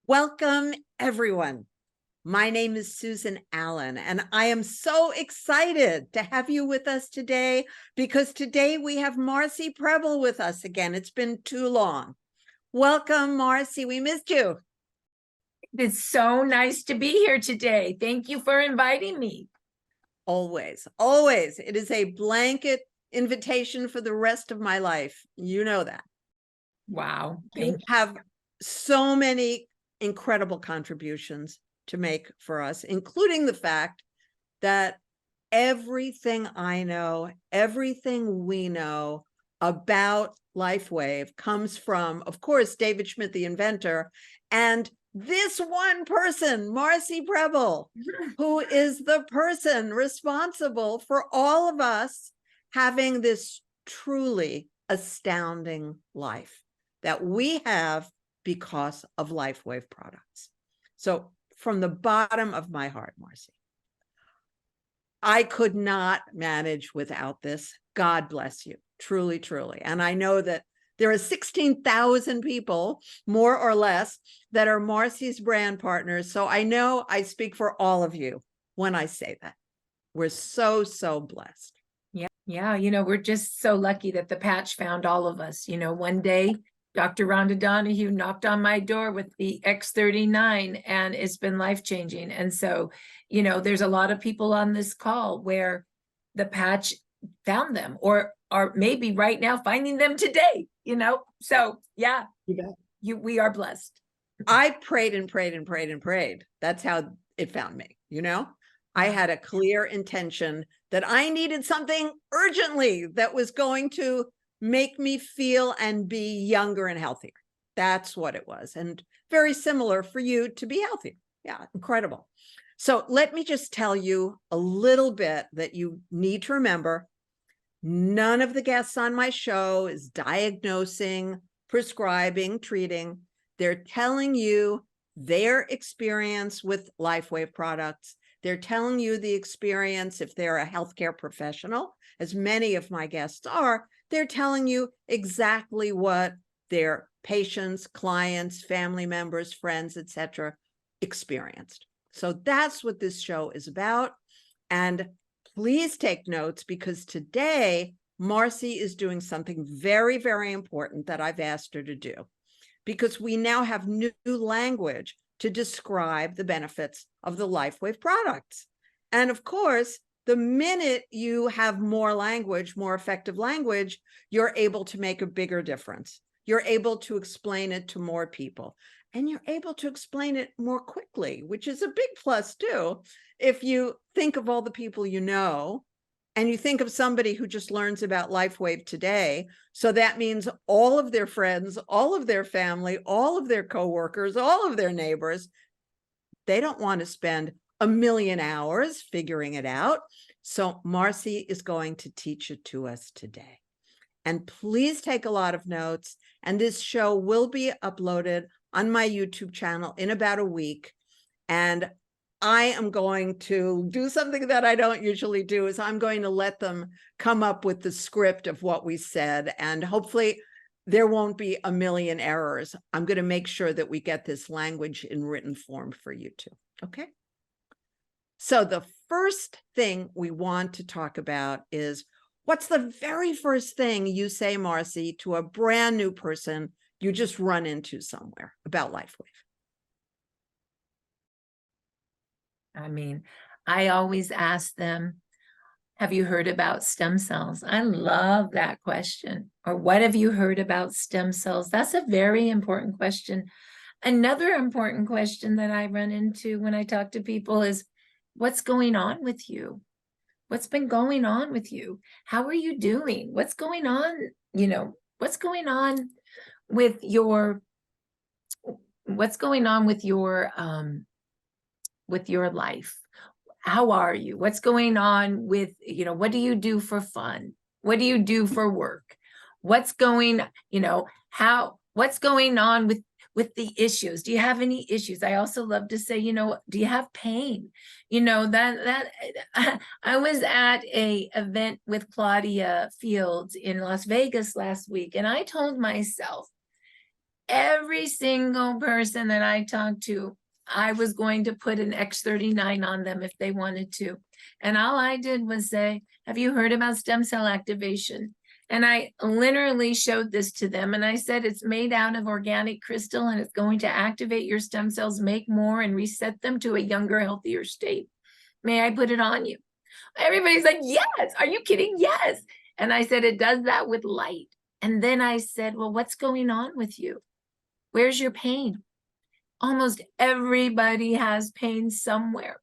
Welcome, everyone. My name is Susan Allan, and I am so excited to have you with us today because today we have Marci Preble with us again. It's been too long. Welcome, Marci. We missed you. It's so nice to be here today. Thank you for inviting me. Always, always. It is a blanket invitation for the rest of my life. You know that. Wow. You have so many incredible contributions to make for us, including the fact that everything I know, everything we know about Lifewave comes from, of course, David Schmidt, the inventor, and this one person, Marci Preble, who is the person responsible for all of us having this truly astounding life that we have because of Lifewave products. So from the bottom of my heart, Marci, I could not manage without this. God bless you, truly, truly. And I know that there are 16,000 people, more or less, that are Marci's brand partners. So I know I speak for all of you when I say that. We're so, so blessed. Yeah. We're just so lucky that the patch found all of us. One day, Dr. Rhonda Donahue knocked on my door with the X39 and it's been life-changing. And so, there's a lot of people on this call where the patch found them or are maybe right now finding them today, So yeah, we are blessed. I prayed and prayed and prayed and prayed. That's how it found me, I had a clear intention that I needed something urgently that was going to make me feel and be younger and healthier. That's what it was. And very similar for you to be healthier. Yeah, incredible. So let me just tell you a little bit that you need to remember. None of the guests on my show is diagnosing, prescribing, treating. They're telling you their experience with Lifewave products. They're telling you the experience if they're a healthcare professional, as many of my guests are. They're telling you exactly what their patients, clients, family members, friends, etc., experienced. So that's what this show is about. And please take notes because today Marci is doing something very, very important that I've asked her to do, because we now have new language to describe the benefits of the Lifewave products. And of course, the minute you have more language, more effective language, you're able to make a bigger difference. You're able to explain it to more people. And you're able to explain it more quickly, which is a big plus too. If you think of all the people you know, and you think of somebody who just learns about Lifewave today, so that means all of their friends, all of their family, all of their coworkers, all of their neighbors, they don't want to spend a million hours figuring it out. So Marci is going to teach it to us today. And please take a lot of notes. And this show will be uploaded on my YouTube channel in about a week. And I am going to do something that I don't usually do, is I'm going to let them come up with the script of what we said. And hopefully there won't be a million errors. I'm going to make sure that we get this language in written form for you too. Okay. So the first thing we want to talk about is, what's the very first thing you say, Marci, to a brand new person you just run into somewhere about Lifewave? I always ask them, have you heard about stem cells? I love that question. Or what have you heard about stem cells? That's a very important question. Another important question that I run into when I talk to people is, what's going on with you? What's been going on with you? How are you doing? What's going on? What's going on with your life? How are you? What's going on with, what do you do for fun? What do you do for work? What's going on with the issues? Do you have any issues? I also love to say, do you have pain? That I was at a event with Claudia Fields in Las Vegas last week, and I told myself, every single person that I talked to, I was going to put an X39 on them if they wanted to. And all I did was say, have you heard about stem cell activation? And I literally showed this to them. And I said, it's made out of organic crystal and it's going to activate your stem cells, make more, and reset them to a younger, healthier state. May I put it on you? Everybody's like, yes. Are you kidding? Yes. And I said, it does that with light. And then I said, well, what's going on with you? Where's your pain? Almost everybody has pain somewhere.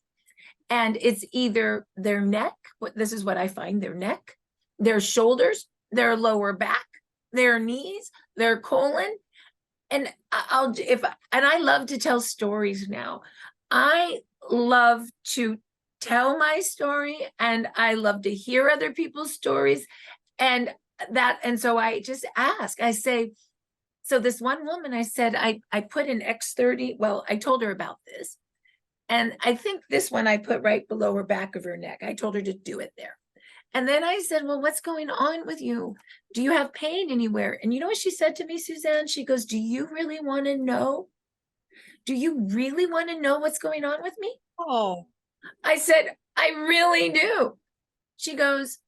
And it's either their neck, this is what I find, their neck, their shoulders, their lower back, their knees, their colon. And I love to tell stories now. I love to tell my story and I love to hear other people's stories. And so I just ask, I say, so this one woman, I said, I put an X30, well, I told her about this. And I think this one I put right below her back of her neck. I told her to do it there. And then I said, well, what's going on with you? Do you have pain anywhere? And you know what she said to me, Suzanne? She goes, do you really want to know? Do you really want to know what's going on with me? Oh, I said, I really do. She goes,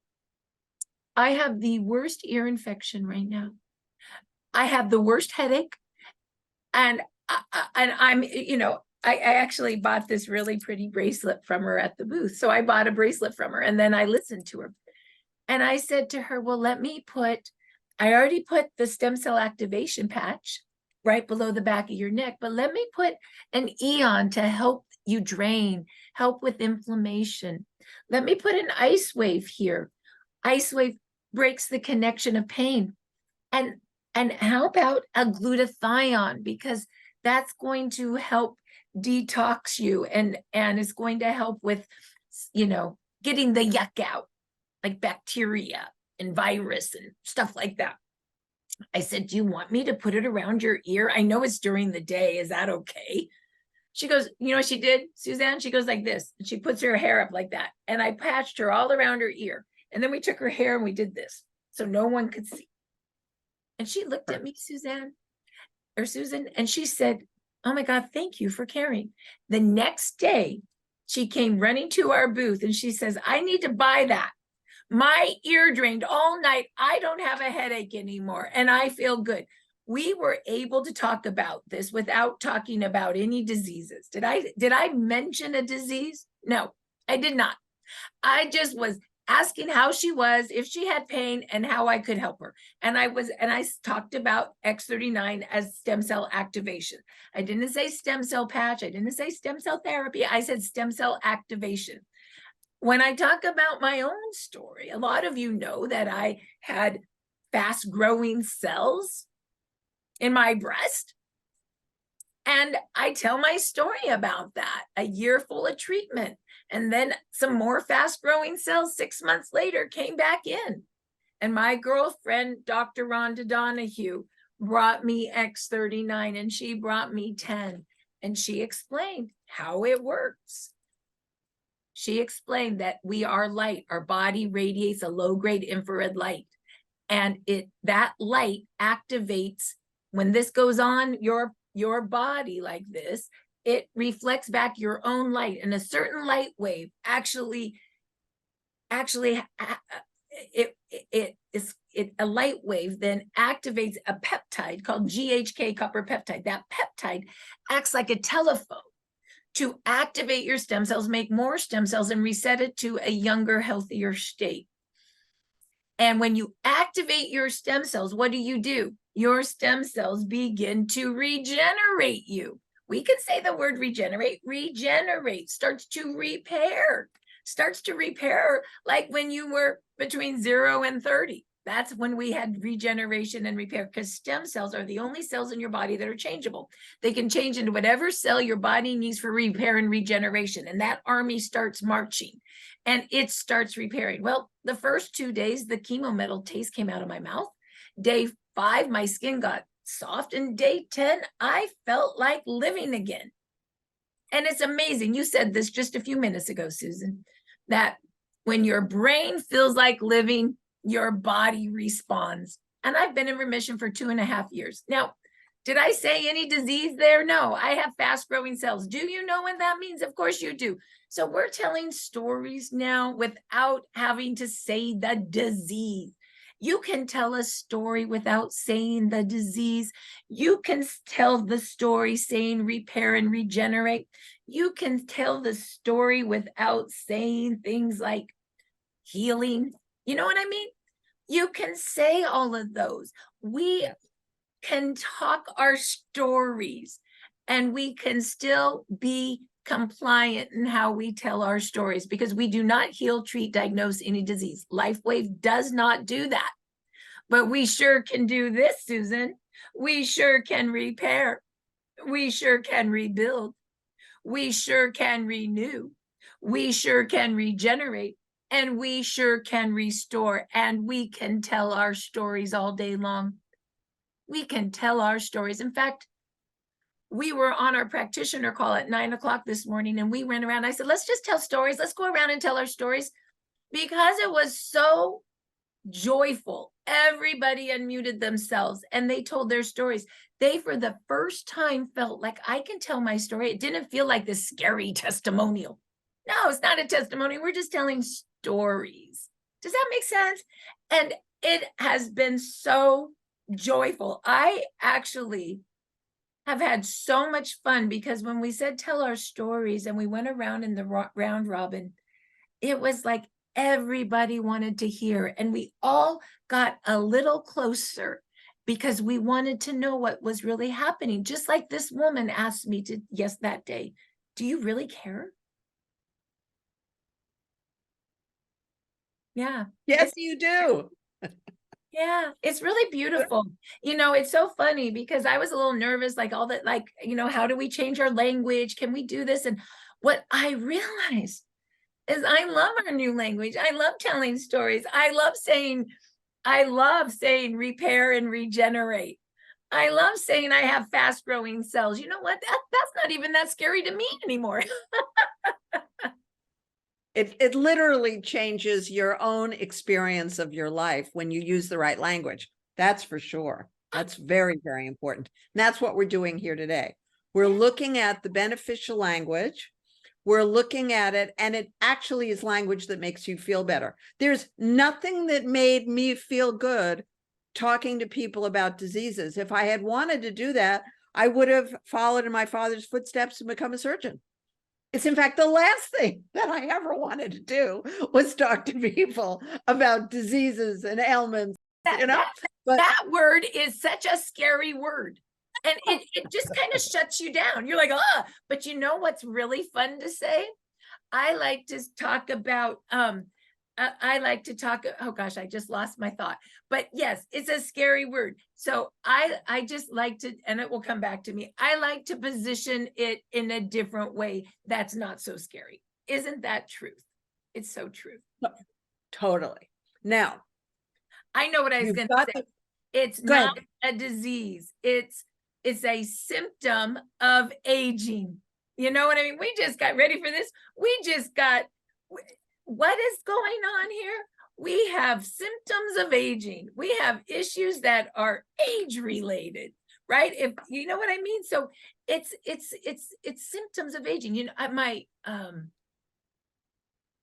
I have the worst ear infection right now. I have the worst headache. And I'm, I actually bought this really pretty bracelet from her at the booth. So I bought a bracelet from her and then I listened to her. And I said to her, well, I already put the stem cell activation patch right below the back of your neck, but let me put an Eon to help you drain, help with inflammation. Let me put an ice wave here. Ice wave breaks the connection of pain. And how about a glutathione? Because that's going to help detox you and it's going to help with, getting the yuck out, like bacteria and virus and stuff like that. I said, do you want me to put it around your ear? I know it's during the day. Is that okay? She goes, you know what she did, Suzanne? She goes like this, and she puts her hair up like that. And I patched her all around her ear. And then we took her hair and we did this so no one could see. And she looked at me, Susan, and she said, oh my God, thank you for caring. The next day, she came running to our booth and she says, I need to buy that. My ear drained all night. I don't have a headache anymore and I feel good. We were able to talk about this without talking about any diseases. Did I mention a disease? No, I did not. I just was asking how she was, if she had pain, and how I could help her. And I talked about X39 as stem cell activation. I didn't say stem cell patch. I didn't say stem cell therapy. I said stem cell activation. When I talk about my own story, a lot of you know that I had fast growing cells in my breast. And I tell my story about that, a year full of treatment. And then some more fast growing cells 6 months later came back in. And my girlfriend, Dr. Rhonda Donahue, brought me X39 and she brought me 10. And she explained how it works. She explained that we are light. Our body radiates a low-grade infrared light. And that light activates, when this goes on your body like this, it reflects back your own light, and a certain light wave a light wave then activates a peptide called GHK copper peptide. That peptide acts like a telephone to activate your stem cells, make more stem cells, and reset it to a younger, healthier state. And when you activate your stem cells, what do? Your stem cells begin to regenerate you. We can say the word regenerate, starts to repair like when you were between 0 and 30. That's when we had regeneration and repair, because stem cells are the only cells in your body that are changeable. They can change into whatever cell your body needs for repair and regeneration. And that army starts marching and it starts repairing. Well, the first 2 days, the chemo metal taste came out of my mouth. Day 5, my skin got soft. And day 10, I felt like living again. And it's amazing. You said this just a few minutes ago, Susan, that when your brain feels like living, your body responds. And I've been in remission for 2.5 years. Now, Did I say any disease there? No, I have fast growing cells. Do you know what that means? Of course you do. So we're telling stories now without having to say the disease. You can tell a story without saying the disease. You can tell the story saying repair and regenerate. You can tell the story without saying things like healing. You know what I mean? You can say all of those. We can talk our stories, and we can still be compliant in how we tell our stories, because we do not heal, treat, diagnose any disease. Lifewave does not do that. But we sure can do this, Susan. We sure can repair. We sure can rebuild. We sure can renew. We sure can regenerate. And we sure can restore. And we can tell our stories all day long. We can tell our stories. In fact, we were on our practitioner call at 9 o'clock this morning, and we went around. I said, let's just tell stories. Let's go around and tell our stories, because it was so joyful. Everybody unmuted themselves and they told their stories. They, for the first time, felt like I can tell my story. It didn't feel like this scary testimonial. No, it's not a testimony. We're just telling stories. Does that make sense? And it has been so joyful. I actually have had so much fun, because when we said tell our stories and we went around in the round robin, it was like everybody wanted to hear, and we all got a little closer because we wanted to know what was really happening. Just like this woman asked me to, that day, do you really care? Yeah. Yes, you do. Yeah, it's really beautiful. It's so funny, because I was a little nervous, like all that, like, how do we change our language? Can we do this? And what I realized is I love our new language. I love telling stories. I love saying repair and regenerate. I love saying I have fast growing cells. You know what? That's not even that scary to me anymore. It literally changes your own experience of your life when you use the right language. That's for sure. That's very, very important. And that's what we're doing here today. We're looking at the beneficial language. We're looking at it, and it actually is language that makes you feel better. There's nothing that made me feel good talking to people about diseases. If I had wanted to do that, I would have followed in my father's footsteps and become a surgeon. It's in fact the last thing that I ever wanted to do was talk to people about diseases and ailments, But that word is such a scary word. And it just kind of shuts you down. You're like, oh, but you know what's really fun to say? I like to talk about, oh gosh, I just lost my thought. But yes, it's a scary word. So I just like to, and it will come back to me, I like to position it in a different way that's not so scary. Isn't that truth? It's so true. Totally. Now, I know what I was going to say. It's not a disease. It's a symptom of aging. You know what I mean? We just got ready for this. What is going on here? We have symptoms of aging. We have issues that are age related, right? If you know what I mean? So it's symptoms of aging.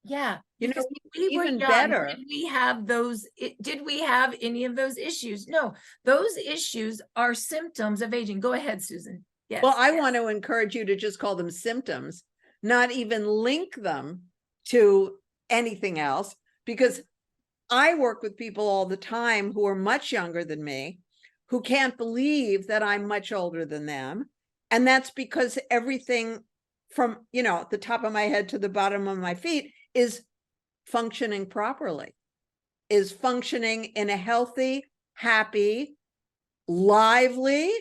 Yeah, because we were even young, better. did we have those? Did we have any of those issues? No, those issues are symptoms of aging. Go ahead, Susan. Yes. Well, I want to encourage you to just call them symptoms, not even link them to anything else, because I work with people all the time who are much younger than me, who can't believe that I'm much older than them. And that's because everything from, the top of my head to the bottom of my feet is functioning properly, is functioning in a healthy, happy, lively,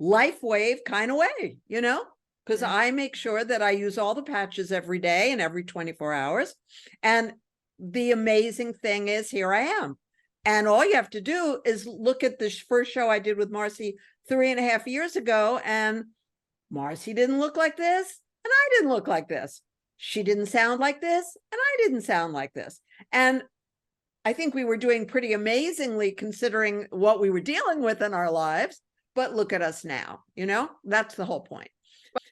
Lifewave kind of way, because I make sure that I use all the patches every day and every 24 hours. And the amazing thing is, here I am. And all you have to do is look at the first show I did with Marci 3.5 years ago. And Marci didn't look like this, and I didn't look like this. She didn't sound like this, and I didn't sound like this. And I think we were doing pretty amazingly considering what we were dealing with in our lives. but look at us now, that's the whole point.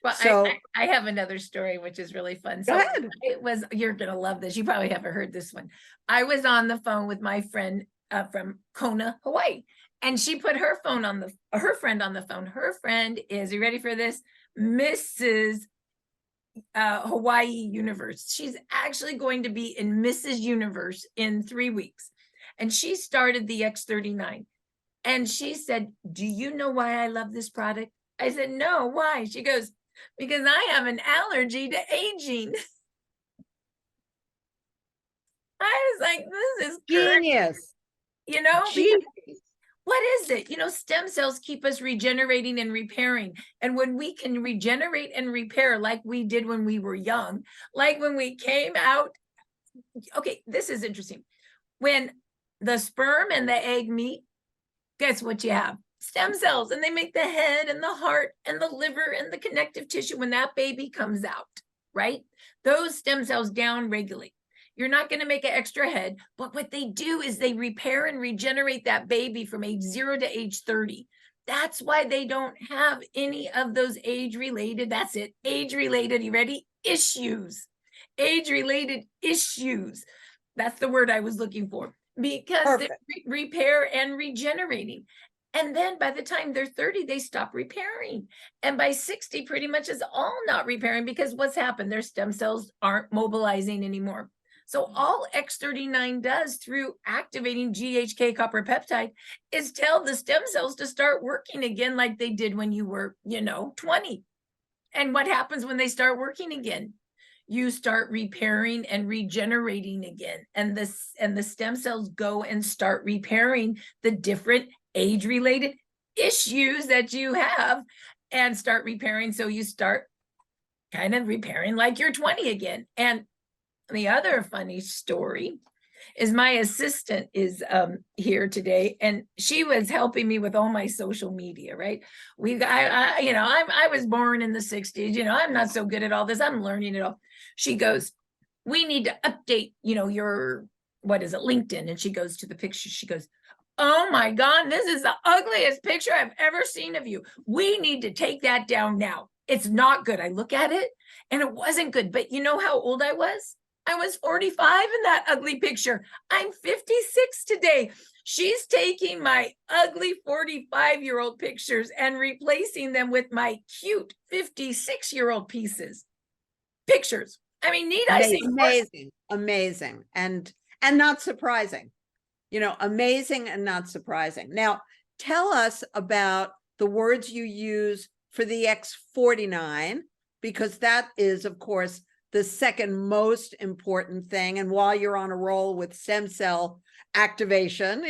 Well, So I have another story, which is really fun. go So ahead. you're going to love this. You probably haven't heard this one. I was on the phone with my friend from Kona, Hawaii, and she put her friend on the phone. Her friend is, you ready for this? Mrs. Hawaii Universe. She's actually going to be in Mrs. Universe in 3 weeks. And she started the X39. And she said, do you know why I love this product? I said, no, why? She goes, because I have an allergy to aging. I was like, this is great. Genius. Because what is it? Stem cells keep us regenerating and repairing. And when we can regenerate and repair like we did when we were young, like when we came out, okay, this is interesting. When the sperm and the egg meet, guess what you have? Stem cells, and they make the head and the heart and the liver and the connective tissue when that baby comes out, right? Those stem cells down regulate. You're not going to make an extra head, but what they do is they repair and regenerate that baby from age 0 to age 30. That's why they don't have any of those age-related, that's it, age-related, you ready? Issues. Age-related issues. That's the word I was looking for. Because they repair and regenerating. And then by the time they're 30, they stop repairing. And by 60, pretty much is all not repairing, because what's happened? Their stem cells aren't mobilizing anymore. So all X39 does through activating GHK copper peptide is tell the stem cells to start working again like they did when you were, 20. And what happens when they start working again? You start repairing and regenerating again. And the stem cells go and start repairing the different age-related issues that you have and start repairing. So you start kind of repairing like you're 20 again. And the other funny story is my assistant is here today, and she was helping me with all my social media, right? I was born in the 60s, I'm not so good at all this. I'm learning it all. She goes, we need to update, your, what is it, LinkedIn. And she goes to the picture. She goes, oh my God, this is the ugliest picture I've ever seen of you. We need to take that down now. It's not good. I look at it and it wasn't good, but you know how old I was? I was 45 in that ugly picture. I'm 56 today. She's taking my ugly 45-year-old pictures and replacing them with my cute 56-year-old pictures. I mean, need I say amazing, and not surprising. Amazing and not surprising. Now, tell us about the words you use for the X49, because that is, of course, the second most important thing. And while you're on a roll with stem cell activation,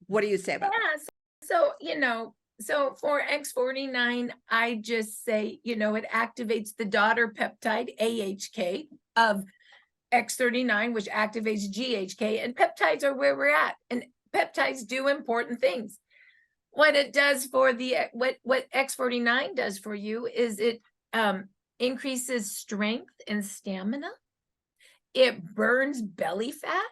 what do you say about that? So for X49, I just say, it activates the daughter peptide AHK of X39, which activates GHK, and peptides are where we're at. And peptides do important things. What it does for what X49 does for you is it increases strength and stamina. It burns belly fat.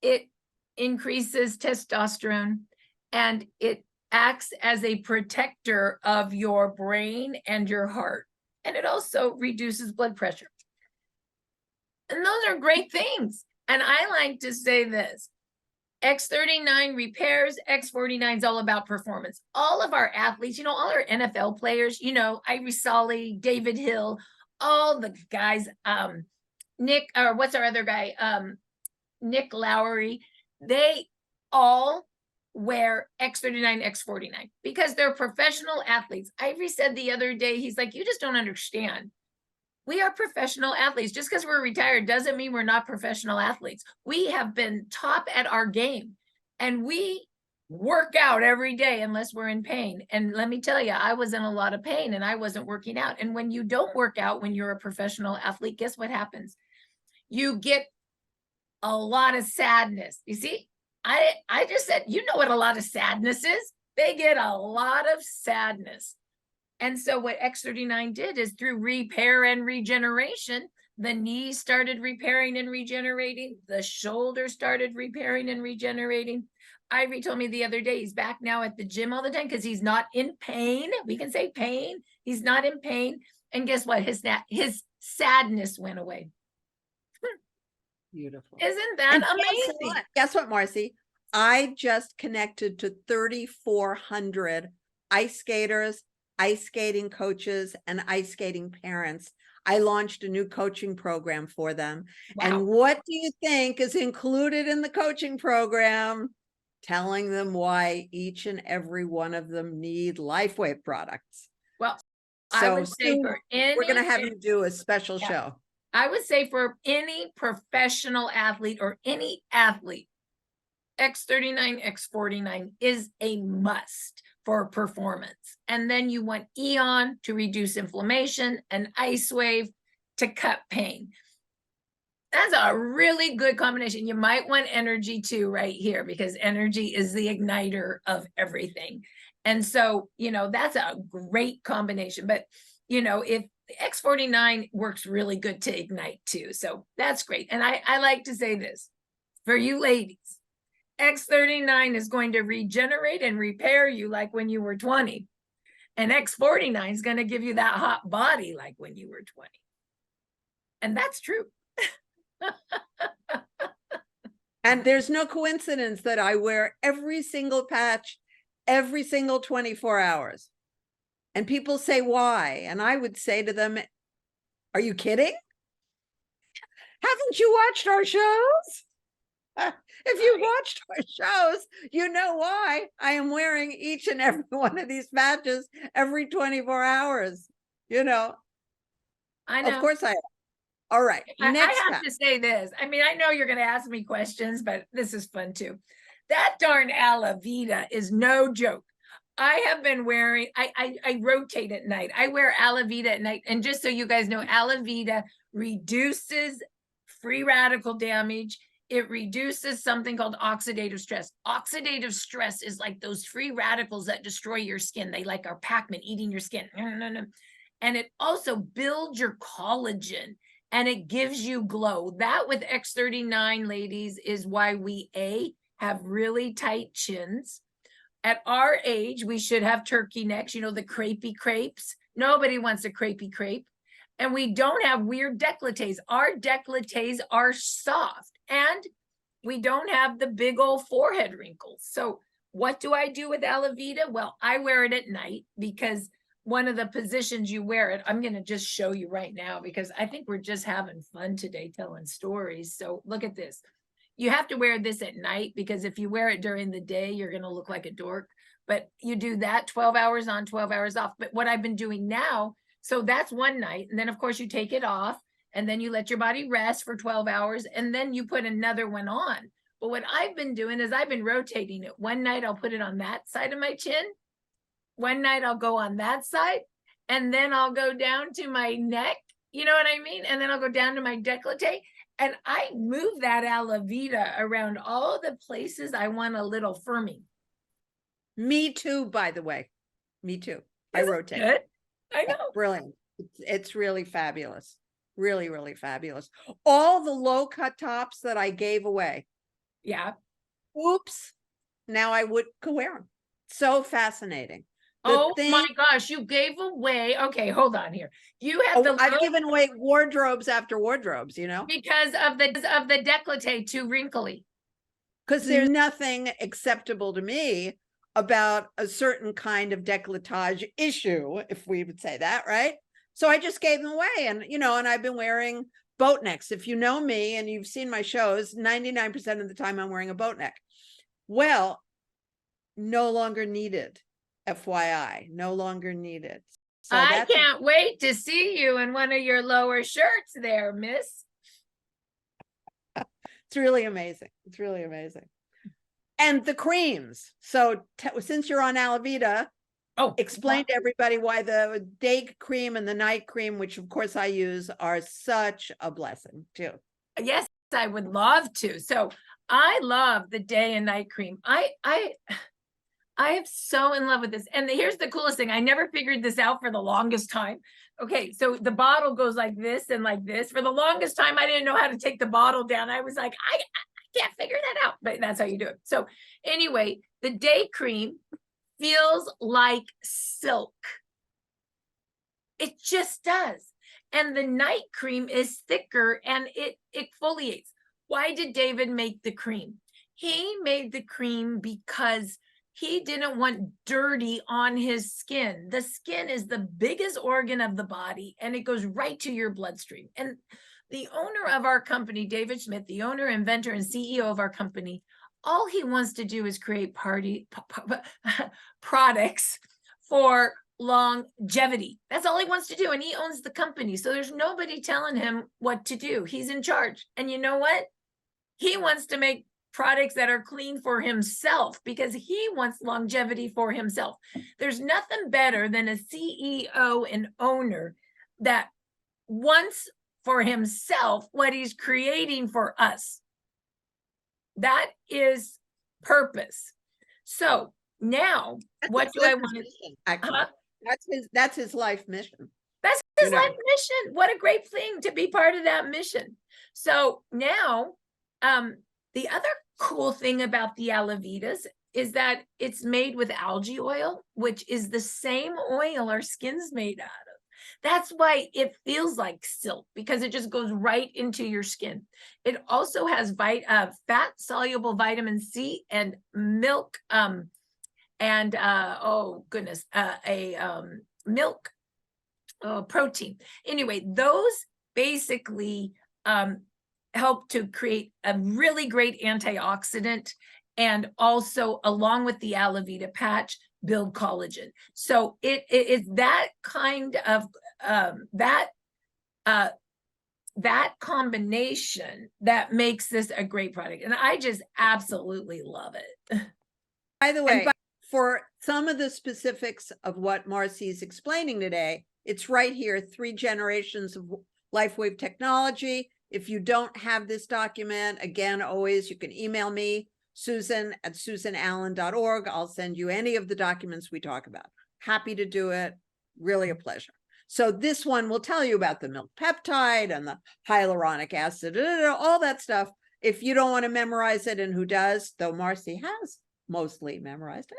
It increases testosterone, and it acts as a protector of your brain and your heart. And it also reduces blood pressure. And those are great things. And I like to say this: X39 repairs, X49 is all about performance. All of our athletes, all our NFL players, Irie Solly, David Hill, all the guys, Nick, or what's our other guy? Nick Lowry, they all wear X39, X49 because they're professional athletes. Irie said the other day, he's like, you just don't understand. We are professional athletes. Just because we're retired doesn't mean we're not professional athletes. We have been top at our game, and we work out every day unless we're in pain. And let me tell you, I was in a lot of pain and I wasn't working out. And when you don't work out, when you're a professional athlete, guess what happens? You get a lot of sadness. You see, I just said, what a lot of sadness is? They get a lot of sadness. And so what X39 did is through repair and regeneration, the knee started repairing and regenerating. The shoulder started repairing and regenerating. Ivory told me the other day, he's back now at the gym all the time because he's not in pain. We can say pain. He's not in pain. And guess what? His sadness went away. Beautiful. Isn't that And amazing? Guess what, Marci? I just connected to 3,400 ice skaters, ice skating coaches, and ice skating parents. I launched a new coaching program for them. Wow. And what do you think is included in the coaching program? Telling them why each and every one of them need Lifewave products. Well, so I would say for any, we're going to have you do a special show. I would say for any professional athlete or any athlete, X39, X49 is a must for performance. And then you want Eon to reduce inflammation and Ice Wave to cut pain. That's a really good combination. You might want energy too right here, because energy is the igniter of everything. And so, you know, that's a great combination. But, you know, if the X49 works really good to ignite too. So that's great. And I like to say this for you ladies, X39 is going to regenerate and repair you like when you were 20. And X49 is going to give you that hot body like when you were 20. And that's true. And there's no coincidence that I wear every single patch, every single 24 hours. And people say, why? And I would say to them, are you kidding? Haven't you watched our shows? If you watched our shows, you know why I am wearing each and every one of these patches every 24 hours. You know, I know. Of course I am. All right. I have to say this. I mean, I know you're going to ask me questions, but this is fun too. That darn Alavita is no joke. I have been wearing, I rotate at night. I wear Alavita at night. And just so you guys know, Alavita reduces free radical damage. It reduces something called oxidative stress. Oxidative stress is like those free radicals that destroy your skin. They like are Pac-Man eating your skin. And it also builds your collagen and it gives you glow. That with X39, ladies, is why we have really tight chins. At our age, we should have turkey necks, you know, the crepey crepes. Nobody wants a crepey crepe. And we don't have weird décolletés. Our décolletés are soft. And we don't have the big old forehead wrinkles. So what do I do with Alavita? Well, I wear it at night because one of the positions you wear it, I'm going to just show you right now because I think we're just having fun today telling stories. So look at this. You have to wear this at night because if you wear it during the day, you're going to look like a dork. But you do that 12 hours on, 12 hours off. But what I've been doing now, so that's one night. And then, of course, you take it off and then you let your body rest for 12 hours and then you put another one on. But what I've been doing is I've been rotating it. One night I'll put it on that side of my chin. One night I'll go on that side and then I'll go down to my neck. You know what I mean? And then I'll go down to my décolleté. And I move that Alavita around all the places I want a little firming. Me too, by the way. Me too. I rotate. Good? I know. Brilliant. It's really fabulous. Really, really fabulous. All the low cut tops that I gave away. Yeah. Oops. Now I could wear them. So fascinating. My gosh, you gave away. Okay, hold on here. You have I've given away wardrobes after wardrobes, you know, because of the décolleté too wrinkly. Because there's nothing acceptable to me about a certain kind of décolletage issue, if we would say that, right? So I just gave them away, and you know, and I've been wearing boat necks. If you know me and you've seen my shows, 99% of the time I'm wearing a boat neck. Well, no longer needed. FYI, no longer needed. So I can't wait to see you in one of your lower shirts there, miss. It's really amazing. It's really amazing. And the creams. So since you're on Alavita, explain to everybody why the day cream and the night cream, which of course I use, are such a blessing too. Yes, I would love to. So I love the day and night cream. I am so in love with this. And here's the coolest thing. I never figured this out for the longest time. Okay, so the bottle goes like this and like this. For the longest time, I didn't know how to take the bottle down. I was like, can't figure that out, but that's how you do it. So anyway, the day cream feels like silk. It just does. And the night cream is thicker and it exfoliates. Why did David make the cream? He made the cream because he didn't want dirty on his skin. The skin is the biggest organ of the body and it goes right to your bloodstream. And the owner of our company, David Schmidt, the owner, inventor, and CEO of our company, all he wants to do is create products for longevity. That's all he wants to do. And he owns the company. So there's nobody telling him what to do. He's in charge. And you know what? He wants to make products that are clean for himself because he wants longevity for himself. There's nothing better than a CEO and owner that wants for himself what he's creating for us. That is purpose. So now, what do I want to? Actually, that's his life mission. That's his life mission. What a great thing to be part of that mission. So now, the other cool thing about the Alavitas is that it's made with algae oil, which is the same oil our skin's made out of. That's why it feels like silk, because it just goes right into your skin. It also has fat-soluble vitamin C and milk, milk protein. Anyway, those basically help to create a really great antioxidant, and also, along with the Alavita patch, build collagen. So it is that kind of that combination that makes this a great product, and I just absolutely love it. By the way, for some of the specifics of what Marci is explaining today, it's right here, 3 generations of Lifewave technology. If you don't have this document, again, always you can email me, Susan@susanallan.org. I'll send you any of the documents we talk about. Happy to do it. Really a pleasure. So this one will tell you about the milk peptide and the hyaluronic acid, all that stuff. If you don't want to memorize it, and who does, though Marci has mostly memorized it.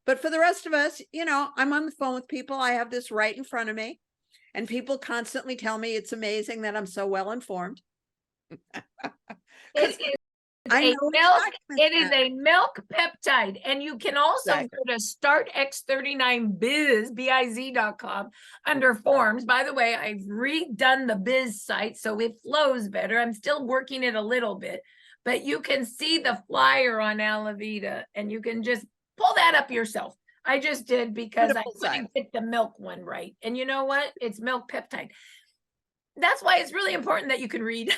But for the rest of us, you know, I'm on the phone with people. I have this right in front of me, and people constantly tell me it's amazing that I'm so well informed. It is a milk peptide, and you can also go to startx39biz.com under forms. By the way, I've redone the biz site so it flows better. I'm still working it a little bit, but you can see the flyer on Alavita, and you can just pull that up yourself. I just did because I couldn't get the milk one right. And you know what? It's milk peptide. That's why it's really important that you can read.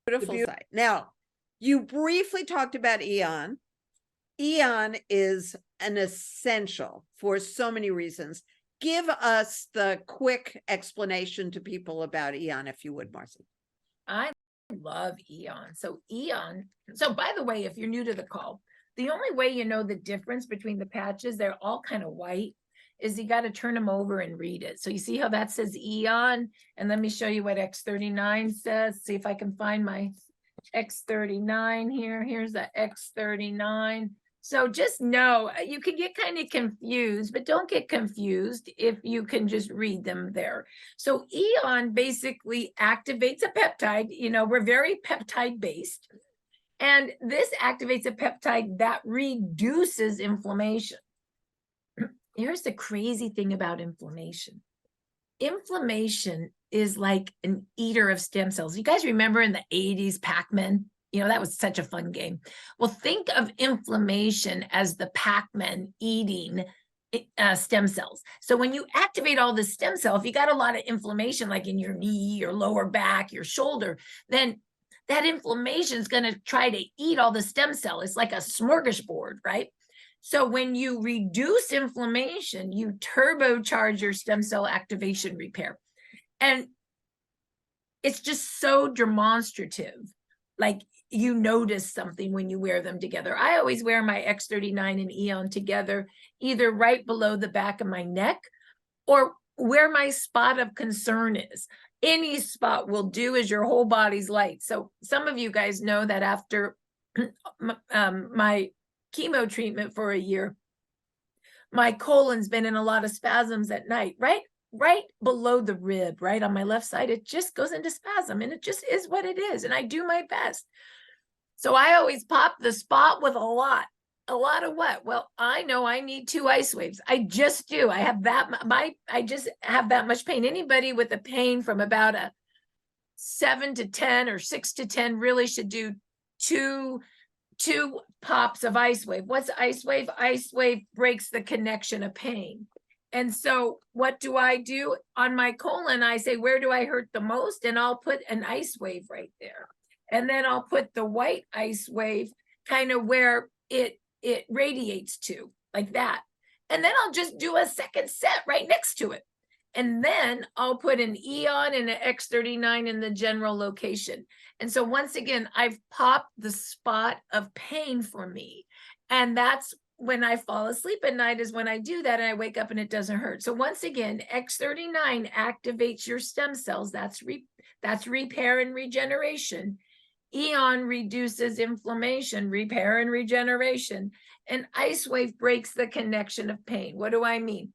Beautiful site. Now, you briefly talked about Eon. Eon is an essential for so many reasons. Give us the quick explanation to people about Eon, if you would, Marci. I love Eon. So by the way, if you're new to the call, the only way you know the difference between the patches, they're all kind of white, is you got to turn them over and read it. So you see how that says Eon? And let me show you what X39 says. See if I can find my X39 here. Here's the X39. So just know, you can get kind of confused, but don't get confused if you can just read them there. So Eon basically activates a peptide. You know, we're very peptide based. And this activates a peptide that reduces inflammation. Here's the crazy thing about inflammation. Inflammation is like an eater of stem cells. You guys remember in the 80s, Pac-Man? You know, that was such a fun game. Well, think of inflammation as the Pac-Man eating stem cells. So when you activate all the stem cell, if you got a lot of inflammation, like in your knee, your lower back, your shoulder, then that inflammation is going to try to eat all the stem cell. It's like a smorgasbord, right? So when you reduce inflammation, you turbocharge your stem cell activation repair. And it's just so demonstrative. Like, you notice something when you wear them together. I always wear my X39 and Eon together, either right below the back of my neck or where my spot of concern is. any spot will do as your whole body's light. So some of you guys know that after my chemo treatment for a year, my colon's been in a lot of spasms at night, right below the rib, right on my left side. It just goes into spasm, and it just is what it is. And I do my best. So I always pop the spot with a lot of what? Well, I know I need 2 ice waves. I just do. I have I just have that much pain. Anybody with a pain from about a 7 to 10 or 6 to 10 really should do two pops of ice wave. What's ice wave? Ice wave breaks the connection of pain. And so what do I do on my colon? I say, where do I hurt the most? And I'll put an ice wave right there. And then I'll put the white ice wave kind of where it radiates to, like that. And then I'll just do a second set right next to it. And then I'll put an Eon and an X39 in the general location. And so once again, I've popped the spot of pain for me. And that's when I fall asleep at night, is when I do that, and I wake up and it doesn't hurt. So once again, X39 activates your stem cells. That's repair and regeneration. Eon reduces inflammation, repair and regeneration. And ice wave breaks the connection of pain. What do I mean?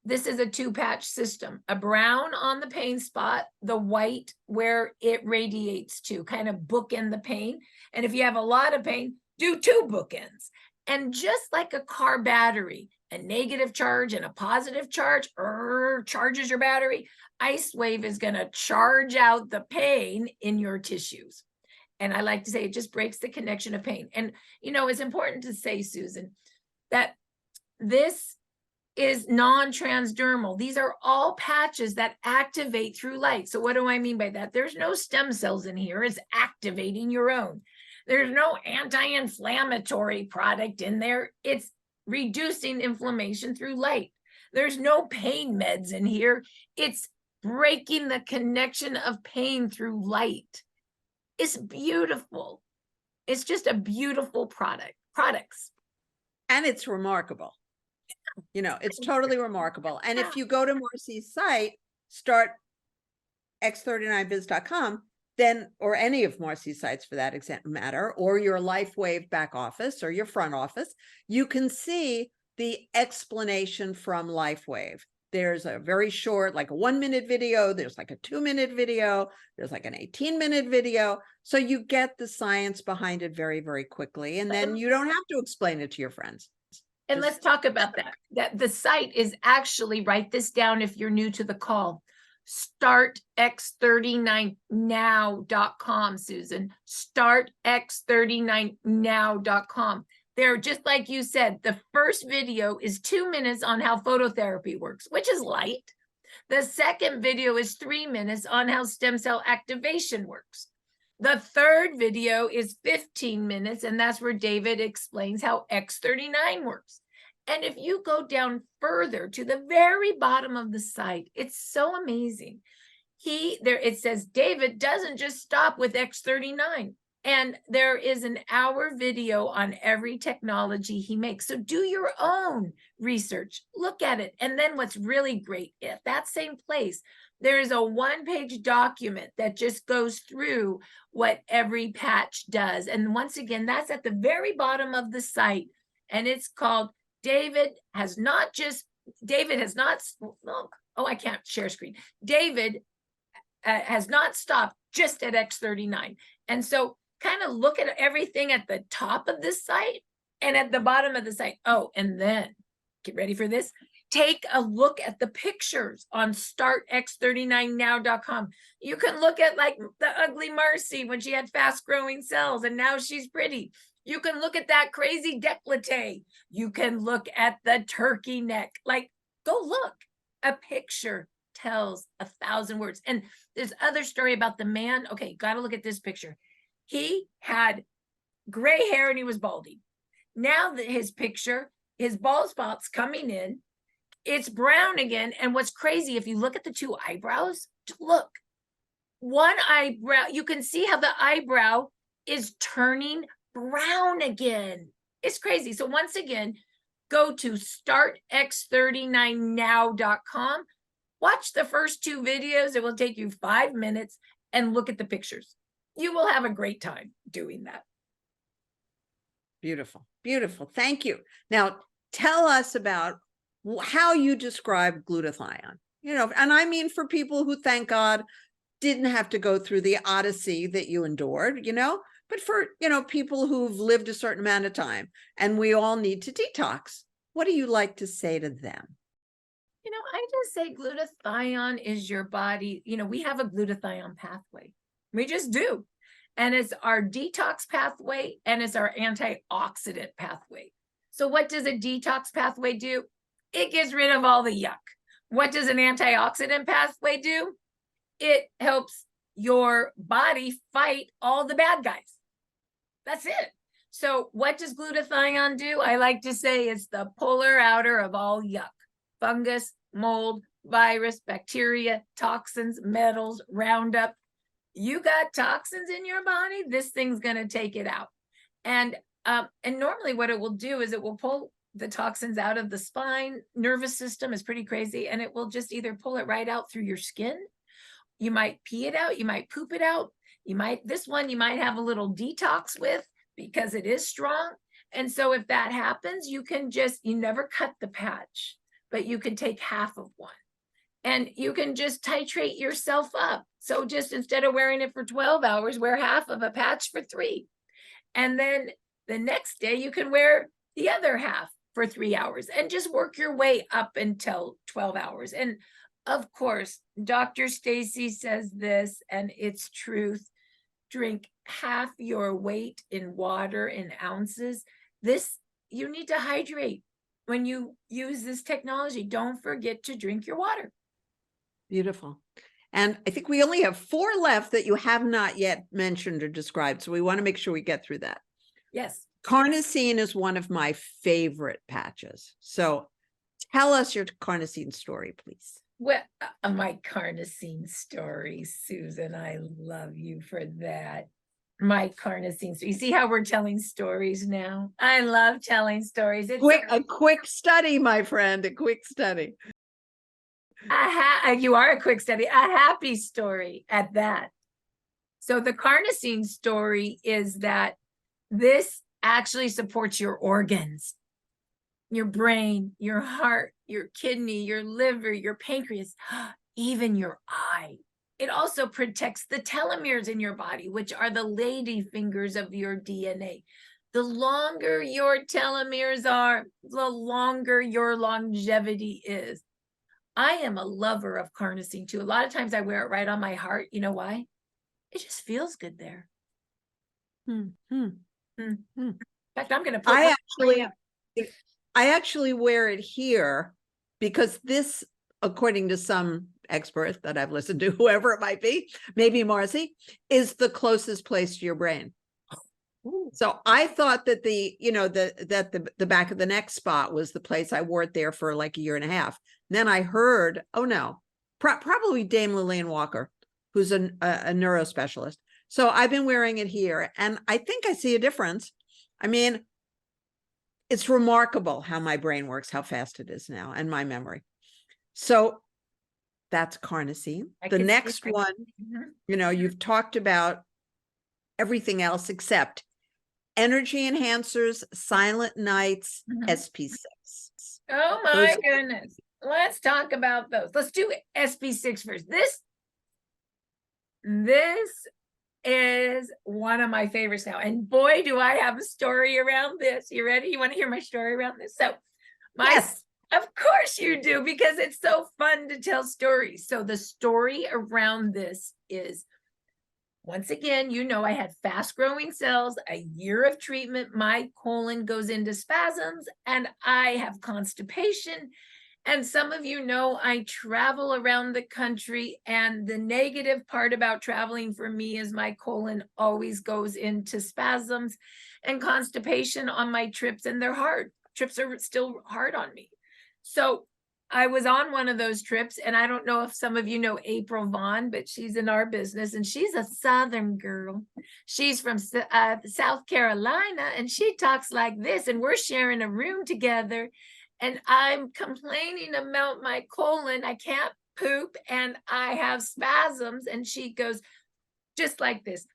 This is a 2-patch system, a brown on the pain spot, the white where it radiates to, kind of bookend the pain. And if you have a lot of pain, do 2 bookends. And just like a car battery, a negative charge and a positive charge charges your battery, ice wave is going to charge out the pain in your tissues. And I like to say it just breaks the connection of pain. And, you know, it's important to say, Susan, that this is non-transdermal. These are all patches that activate through light. So what do I mean by that? There's no stem cells in here. It's activating your own. There's no anti-inflammatory product in there. It's reducing inflammation through light. There's no pain meds in here. It's breaking the connection of pain through light. It's beautiful. It's just a beautiful products. And it's remarkable. You know, it's totally remarkable. And if you go to Marci's site, start x39biz.com, then, or any of Marci's sites for that matter, or your Lifewave back office or your front office, you can see the explanation from Lifewave. There's a very short, like a 1-minute video. There's like a 2-minute video. There's like an 18-minute video. So you get the science behind it very, very quickly. And then you don't have to explain it to your friends. And let's talk about that. That the site is actually, write this down if you're new to the call, startx39now.com, Susan. Startx39now.com. They're just like you said, the first video is 2 minutes on how phototherapy works, which is light. The second video is 3 minutes on how stem cell activation works. The third video is 15 minutes, and that's where David explains how X39 works. And if you go down further to the very bottom of the site, it's so amazing. It says David doesn't just stop with X39. And there is an hour video on every technology he makes. So do your own research, look at it. And then what's really great, at that same place, there is a 1-page document that just goes through what every patch does. And once again, that's at the very bottom of the site. And it's called David has not, I can't share screen. David has not stopped just at X39. And so kind of look at everything at the top of this site and at the bottom of the site. Oh, and then get ready for this. Take a look at the pictures on startx39now.com. You can look at like the ugly Marci when she had fast growing cells and now she's pretty. You can look at that crazy décolleté. You can look at the turkey neck. Like, go look. A picture tells 1,000 words. And there's other story about the man. Okay, got to look at this picture. He had gray hair and he was balding. Now that his picture, his bald spot's coming in, it's brown again. And what's crazy, if you look at the 2 eyebrows, look, one eyebrow, you can see how the eyebrow is turning brown again. It's crazy. So once again, go to startx39now.com. Watch the first 2 videos. It will take you 5 minutes and look at the pictures. You will have a great time doing that. Beautiful. Beautiful. Thank you. Now, tell us about how you describe glutathione. And I mean for people who, thank God, didn't have to go through the odyssey that you endured, but for, people who've lived a certain amount of time and we all need to detox. What do you like to say to them? I just say glutathione is your body. We have a glutathione pathway. We just do. And it's our detox pathway and it's our antioxidant pathway. So what does a detox pathway do? It gets rid of all the yuck. What does an antioxidant pathway do? It helps your body fight all the bad guys. That's it. So what does glutathione do? I like to say it's the polar outer of all yuck. Fungus, mold, virus, bacteria, toxins, metals, Roundup. You got toxins in your body, this thing's going to take it out. And normally what it will do is it will pull the toxins out of the spine. Nervous system is pretty crazy, and it will just either pull it right out through your skin. You might pee it out, you might poop it out. This one you might have a little detox with because it is strong. And so if that happens, you never cut the patch, but you can take half of one. And you can just titrate yourself up. So just instead of wearing it for 12 hours, wear half of a patch for 3. And then the next day you can wear the other half for 3 hours and just work your way up until 12 hours. And of course, Dr. Stacy says this, and it's truth. Drink half your weight in water in ounces. You need to hydrate. When you use this technology, don't forget to drink your water. Beautiful. And I think we only have 4 left that you have not yet mentioned or described. So we want to make sure we get through that. Yes. Carnosine is one of my favorite patches. So tell us your carnosine story, please. Well, my carnosine story, Susan, I love you for that. My carnosine story. You see how we're telling stories now? I love telling stories. It's a quick study, my friend, a quick study. You are a quick study, a happy story at that. So the carnosine story is that this actually supports your organs, your brain, your heart, your kidney, your liver, your pancreas, even your eye. It also protects the telomeres in your body, which are the lady fingers of your DNA. The longer your telomeres are, the longer your longevity is. I am a lover of carnosine too. A lot of times I wear it right on my heart. You know why? It just feels good there. In fact, I'm going to put I actually wear it here because this, according to some expert that I've listened to, whoever it might be, maybe Marci, is the closest place to your brain. So I thought that the back of the neck spot was the place. I wore it there for like a year and a half. Then I heard, oh no, probably Dame Lillian Walker, who's a neurospecialist. So I've been wearing it here and I think I see a difference. I mean, it's remarkable how my brain works, how fast it is now, and my memory. So that's carnosine. The next one, you've talked about everything else except energy enhancers, silent nights, SP6. Oh my goodness. Let's talk about those. Let's do SP6 first. This is one of my favorites now. And boy, do I have a story around this. You ready? You want to hear my story around this? So yes, of course you do, because it's so fun to tell stories. So the story around this is, once again, I had fast growing cells, a year of treatment, my colon goes into spasms and I have constipation. And some of you know I travel around the country, and the negative part about traveling for me is my colon always goes into spasms and constipation on my trips, and they're hard. Trips are still hard on me. So I was on one of those trips, and I don't know if some of you know April Vaughn, but she's in our business, and she's a Southern girl. She's from South Carolina, and she talks like this, and we're sharing a room together. And I'm complaining about my colon. I can't poop and I have spasms. And she goes, just like this,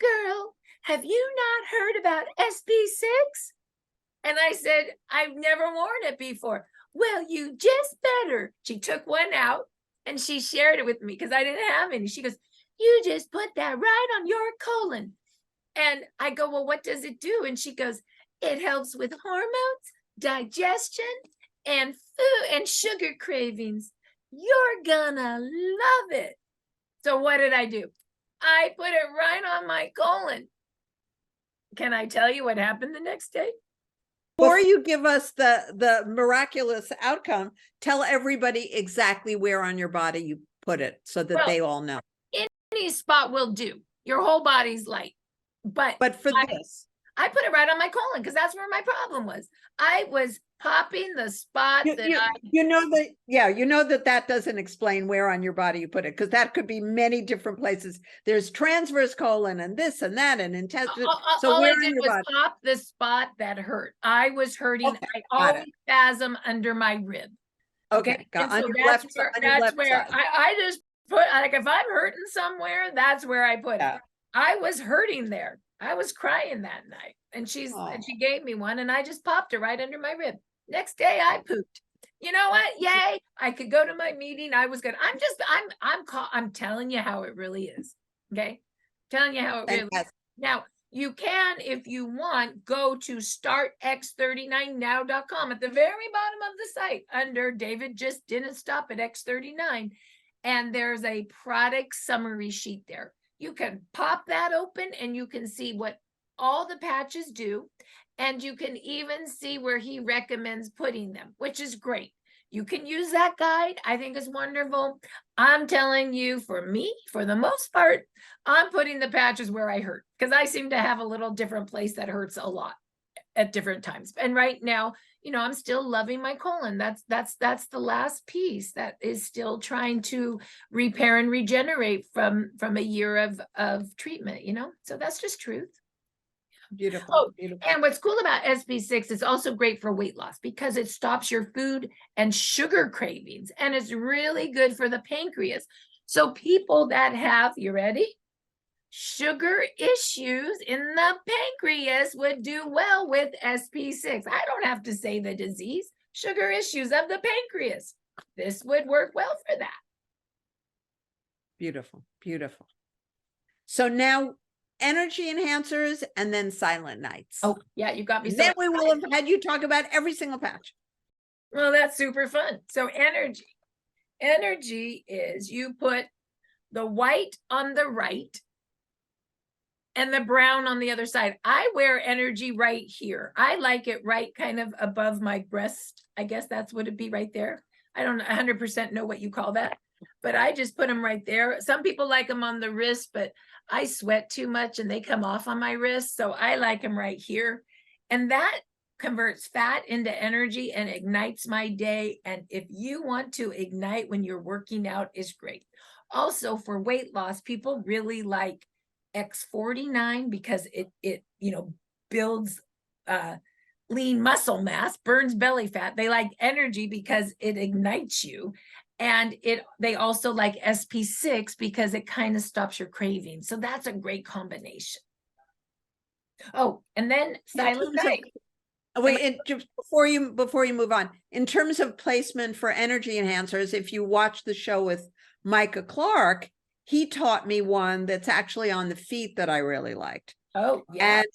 girl, have you not heard about SB6? And I said, I've never worn it before. Well, you just better. She took one out and she shared it with me because I didn't have any. She goes, you just put that right on your colon. And I go, well, what does it do? And she goes, it helps with hormones, digestion, and food and sugar cravings. You're gonna love it. So what did I do? I put it right on my colon. Can I tell you what happened the next day? Before you give us the miraculous outcome, tell everybody exactly where on your body you put it so that they all know. Any spot will do. Your whole body's light. But for this, I put it right on my colon because that's where my problem was. I was popping the spot you know that doesn't explain where on your body you put it, because that could be many different places. There's transverse colon and this and that and intestine. So all where I did was body? pop the spot that hurt. I was hurting. Okay, I always spasm under my rib. Okay, got on so your left side. That's where I just put, like, if I'm hurting somewhere, that's where I put it. I was hurting there. I was crying that night, and she gave me one, and I just popped it right under my rib. Next day, I pooped. You know what? Yay! I could go to my meeting. I was good. I'm telling you how it really is. Okay, telling you how it really is. Now you can, if you want, go to startx39now.com at the very bottom of the site under David just didn't stop at X39, and there's a product summary sheet there. You can pop that open and you can see what all the patches do. And you can even see where he recommends putting them, which is great. You can use that guide. I think it's wonderful. I'm telling you, for me, for the most part, I'm putting the patches where I hurt because I seem to have a little different place that hurts a lot at different times. And right now, you know, I'm still loving my colon. That's the last piece that is still trying to repair and regenerate from a year of treatment, you know? So that's just truth. Beautiful. Oh, beautiful. And what's cool about SB6, it's also great for weight loss because it stops your food and sugar cravings, and it's really good for the pancreas. So people that have, you ready? Sugar issues in the pancreas would do well with SB6. I don't have to say the disease, sugar issues of the pancreas. This would work well for that. Beautiful, beautiful. So now energy enhancers and then silent nights. Oh, yeah, you got me. Then we will have had you talk about every single patch. Well, that's super fun. So energy is you put the white on the right and the brown on the other side. I wear energy right here. I like it right kind of above my breast. I guess that's what it'd be right there. I don't 100% know what you call that, but I just put them right there. Some people like them on the wrist, but I sweat too much and they come off on my wrist. So I like them right here. And that converts fat into energy and ignites my day. And if you want to ignite when you're working out, is great. Also for weight loss, people really like X49 because it you know, builds lean muscle mass, burns belly fat. They like energy because it ignites you. And they also like SP6 because it kind of stops your craving. So that's a great combination. Oh, and then silent night. Wait, just before you move on, in terms of placement for energy enhancers, if you watch the show with Micah Clark, he taught me one that's actually on the feet that I really liked. Oh, yeah. And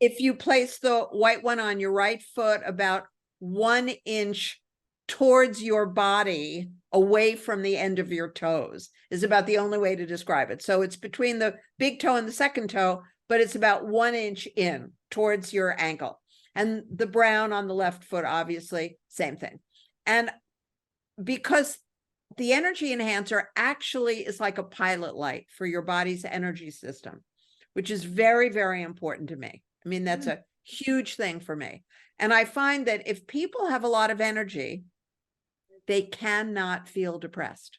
if you place the white one on your right foot about 1 inch towards your body, away from the end of your toes, is about the only way to describe it. So it's between the big toe and the second toe, but it's about 1 inch in towards your ankle. And the brown on the left foot, obviously, same thing. And because the energy enhancer actually is like a pilot light for your body's energy system, which is very, very important to me. I mean, that's a huge thing for me. And I find that if people have a lot of energy, they cannot feel depressed.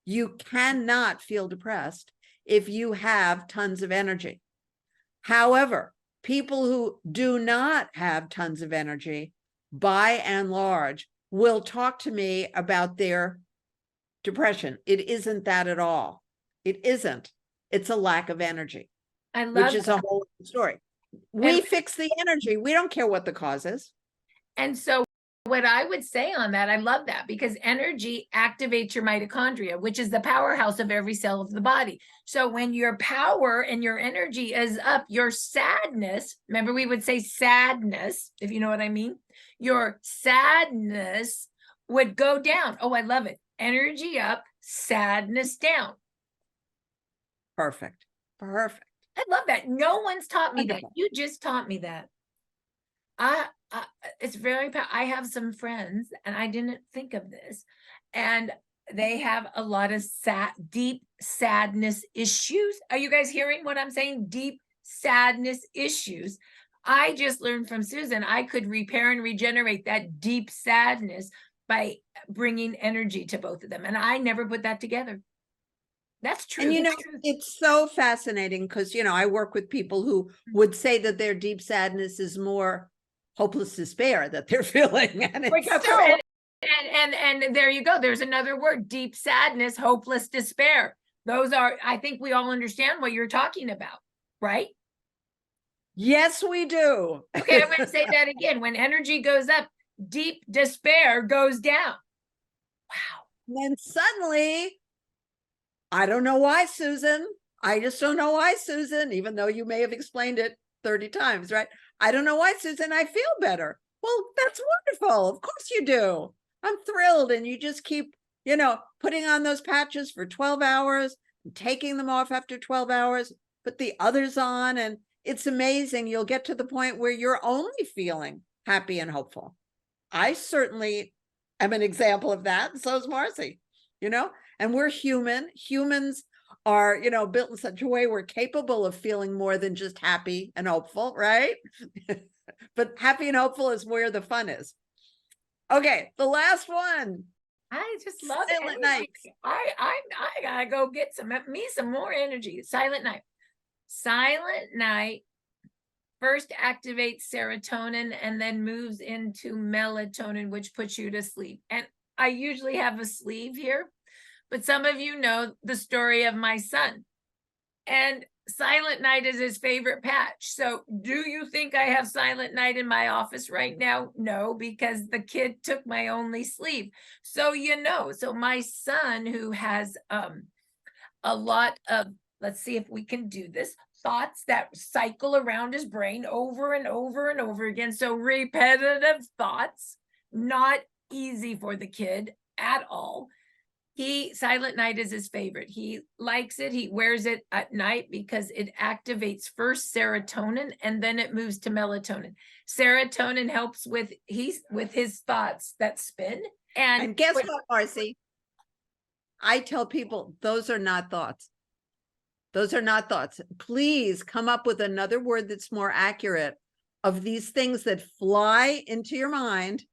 You cannot feel depressed if you have tons of energy. However, people who do not have tons of energy, by and large, will talk to me about their depression. It isn't that at all. It isn't. It's a lack of energy, I love which is a whole other story. We fix the energy. We don't care what the cause is. And so what I would say on that, I love that, because energy activates your mitochondria, which is the powerhouse of every cell of the body. So when your power and your energy is up, your sadness, remember we would say sadness, if you know what I mean, your sadness would go down. Oh, I love it. Energy up, sadness down. Perfect. Perfect. I love that. No one's taught me that. Wonderful. You just taught me that. It's very, I have some friends, and I didn't think of this, and they have a lot of deep sadness issues. Are you guys hearing what I'm saying? Deep sadness issues. I just learned from Susan, I could repair and regenerate that deep sadness by bringing energy to both of them. And I never put that together. That's true. And That's true. it's so fascinating because, I work with people who would say that their deep sadness is more hopeless despair that they're feeling. And it's so... and there you go. There's another word, deep sadness, hopeless despair. Those are, I think we all understand what you're talking about, right? Yes, we do. Okay, I'm going to say that again. When energy goes up, deep despair goes down. Wow. Then suddenly, I don't know why, Susan. I just don't know why, Susan, even though you may have explained it 30 times, right? I don't know why, Susan, I feel better. Well, that's wonderful. Of course you do. I'm thrilled. And you just keep, putting on those patches for 12 hours, and taking them off after 12 hours, put the others on. And it's amazing. You'll get to the point where you're only feeling happy and hopeful. I certainly am an example of that. And so is Marci, and we're human. Humans are, built in such a way we're capable of feeling more than just happy and hopeful, right? But happy and hopeful is where the fun is. Okay, the last one. I just love Silent night. I gotta go get some more energy. Silent night. Silent night first activates serotonin and then moves into melatonin, which puts you to sleep. And I usually have a sleeve here, but some of you know the story of my son. And Silent Night is his favorite patch. So do you think I have Silent Night in my office right now? No, because the kid took my only sleeve. So, so my son, who has a lot of, let's see if we can do this, thoughts that cycle around his brain over and over and over again. So repetitive thoughts, not easy for the kid at all. Silent Night is his favorite. He likes it. He wears it at night because it activates first serotonin and then it moves to melatonin. Serotonin helps with his thoughts that spin. And guess what, Marci? I tell people those are not thoughts. Those are not thoughts. Please come up with another word that's more accurate of these things that fly into your mind.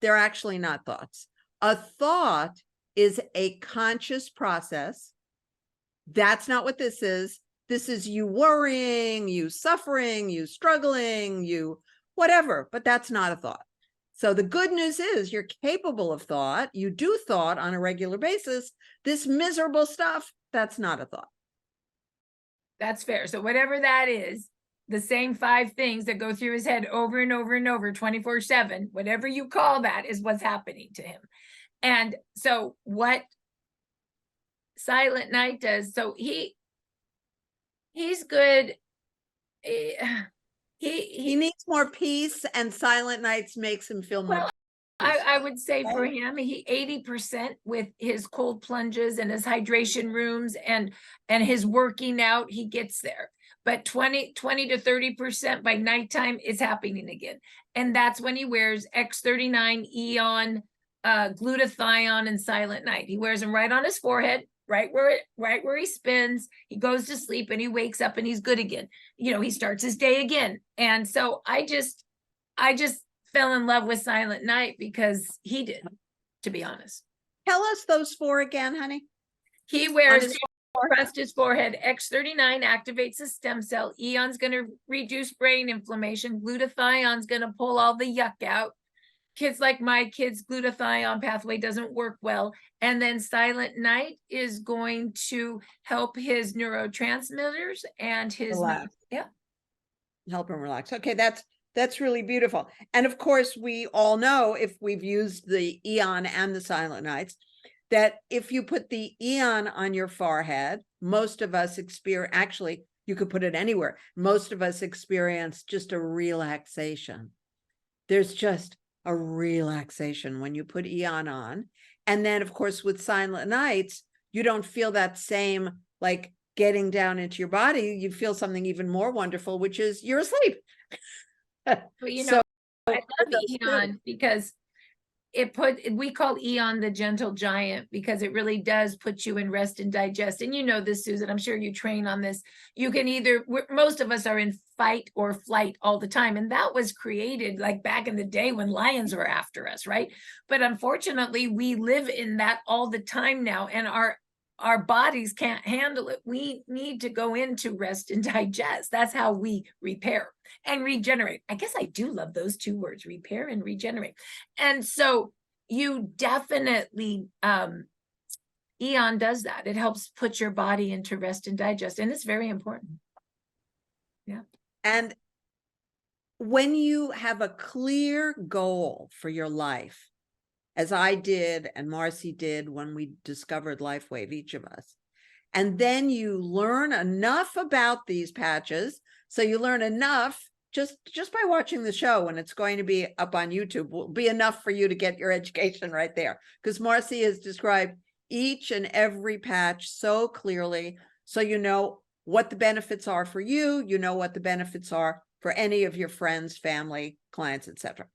They're actually not thoughts. A thought is a conscious process. That's not what this is. This is you worrying, you suffering, you struggling, you whatever, but that's not a thought. So the good news is you're capable of thought. You do thought on a regular basis. This miserable stuff, that's not a thought. That's fair. So whatever that is, the same 5 things that go through his head over and over and over 24/7, whatever you call that is what's happening to him. And so what Silent Night does, so he's good. He needs more peace, and Silent Nights makes him feel more. I would say for him, he 80% with his cold plunges and his hydration rooms and his working out, he gets there. But 20 to 30% by nighttime is happening again. And that's when he wears X39, Eon, glutathione, and Silent Night. He wears them right on his forehead, right where he spins. He goes to sleep and he wakes up and he's good again. He starts his day again. And so I just fell in love with Silent Night because he did, to be honest. Tell us those 4 again, honey. He wears across his forehead. X39 activates the stem cell. Eon's going to reduce brain inflammation. Glutathione's going to pull all the yuck out. kids like my kids, glutathione pathway doesn't work well. And then Silent Night is going to help his neurotransmitters and his, Relax. yeah. Help him relax. Okay, that's really beautiful. And of course, we all know, if we've used the Eon and the Silent Nights, that if you put the Eon on your forehead, most of us experience, actually, you could put it anywhere. Most of us experience just a relaxation. There's just a relaxation when you put Eon on. And then, of course, with Silent Nights, you don't feel that same, like, getting down into your body. You feel something even more wonderful, which is you're asleep. But you know, I love Eon because we call Eon the gentle giant, because it really does put you in rest and digest. And you know this, Susan, I'm sure you train on this. You can either, most of us are in fight or flight all the time. And that was created like back in the day when lions were after us, right? But unfortunately, we live in that all the time now, and our bodies can't handle it. We need to go into rest and digest. That's how we repair and regenerate. I guess I do love those two words, repair and regenerate. And so you definitely, Eon does that. It helps put your body into rest and digest, and it's very important. Yeah. And when you have a clear goal for your life, as I did and Marci did when we discovered Lifewave, each of us. And then you learn enough about these patches. So you learn enough just by watching the show, and it's going to be up on YouTube, will be enough for you to get your education right there. Because Marci has described each and every patch so clearly. So you know what the benefits are for you, you know what the benefits are for any of your friends, family, clients, etc.